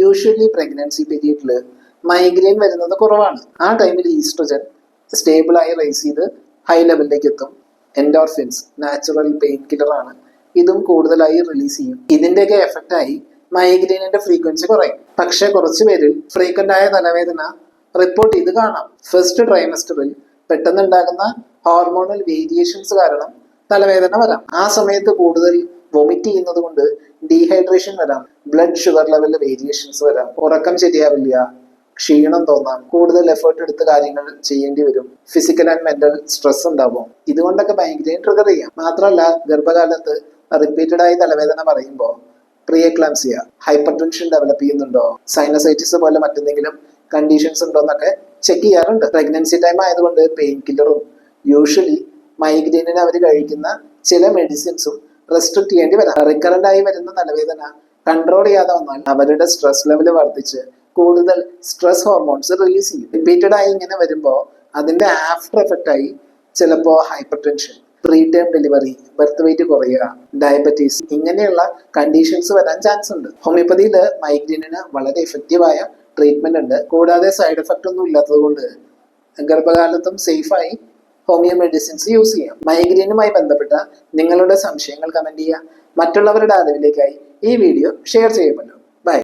Usually pregnancy പീരീഡിൽ migraine വരുന്നത് കുറവാണ്. ആ ടൈമിൽ ഈസ്ട്രജൻ സ്റ്റേബിളായി റൈസ് ചെയ്ത് ഹൈ ലെവലിലേക്ക് എത്തും. എൻഡോർഫിൻസ് നാച്ചുറൽ പെയിൻ കില്ലർ ആണ്, ഇതും കൂടുതലായി റിലീസ് ചെയ്യും. ഇതിന്റെയൊക്കെ എഫക്റ്റ് ആയി മൈഗ്രെയിനിന്റെ ഫ്രീക്വൻസി കുറയും. പക്ഷെ കുറച്ചു പേരിൽ ഫ്രീക്വന്റ് ആയ തലവേദന റിപ്പോർട്ട് ചെയ്ത് കാണാം. ഫസ്റ്റ് ട്രൈമസ്റ്ററിൽ പെട്ടെന്നുണ്ടാകുന്ന ഹോർമോണൽ വേരിയേഷൻസ് കാരണം തലവേദന വരാം. ആ സമയത്ത് കൂടുതൽ വൊമിറ്റ് ചെയ്യുന്നത് കൊണ്ട് ഡീഹൈഡ്രേഷൻ വരാം, ബ്ലഡ് ഷുഗർ ലെവലിൽ വേരിയേഷൻസ് വരാം, ഉറക്കം ശരിയാവില്ല, ക്ഷീണം തോന്നാം, കൂടുതൽ എഫേർട്ട് എടുത്ത് കാര്യങ്ങൾ ചെയ്യേണ്ടി വരും, ഫിസിക്കൽ ആൻഡ് മെന്റൽ സ്ട്രെസ് ഉണ്ടാവും. ഇതുകൊണ്ടൊക്കെ മൈഗ്രെയിൻ ട്രിഗർ ചെയ്യാം. മാത്രമല്ല ഗർഭകാലത്ത് റിപ്പീറ്റഡ് ആയി തലവേദന പറയുമ്പോൾ പ്രീഎക്ലാംസിയ, ഹൈപ്പർ ടെൻഷൻ ഡെവലപ്പ് ചെയ്യുന്നുണ്ടോ, സൈനസൈറ്റിസ് പോലെ മറ്റെന്തെങ്കിലും കണ്ടീഷൻസ് ഉണ്ടോ എന്നൊക്കെ ചെക്ക് ചെയ്യാറുണ്ട്. പ്രഗ്നൻസി ടൈം ആയതുകൊണ്ട് പെയിൻ കില്ലറും യൂഷ്വലി മൈഗ്രെയിനിന് അവർ കഴിക്കുന്ന ചില മെഡിസിൻസും റെസ്ട്രിക്ട് ചെയ്യേണ്ടി വരാം. റിക്കറന്റ് ആയി വരുന്ന തലവേദന കൺട്രോൾ ചെയ്യാതെ വന്നാൽ അവരുടെ സ്ട്രെസ് ലെവൽ വർദ്ധിച്ച് കൂടുതൽ സ്ട്രെസ് ഹോർമോൺസ് റിലീസ് ചെയ്യും. റിപ്പീറ്റഡ് ആയി ഇങ്ങനെ വരുമ്പോൾ അതിന്റെ ആഫ്റ്റർ എഫക്റ്റ് ആയി ചിലപ്പോൾ hyper tension, pre time delivery, birth wait കുറയുക, ഡയബറ്റീസ്, ഇങ്ങനെയുള്ള കണ്ടീഷൻസ് വരാൻ ചാൻസ് ഉണ്ട്. ഹോമിയോപ്പതിയിൽ മൈഗ്രെയിനിന് വളരെ എഫക്റ്റീവായ ട്രീറ്റ്മെന്റ് ഉണ്ട്. കൂടാതെ സൈഡ് എഫക്റ്റ് ഒന്നും ഇല്ലാത്തത് കൊണ്ട് ഗർഭകാലത്തും സേഫായി ഹോമിയോ മെഡിസിൻസ് യൂസ് ചെയ്യാം. മൈഗ്രെയിനുമായി ബന്ധപ്പെട്ട നിങ്ങളുടെ സംശയങ്ങൾ കമന്റ് ചെയ്യുക. മറ്റുള്ളവരുടെ അറിവിലേക്കായി ഈ വീഡിയോ ഷെയർ ചെയ്യപ്പെടും.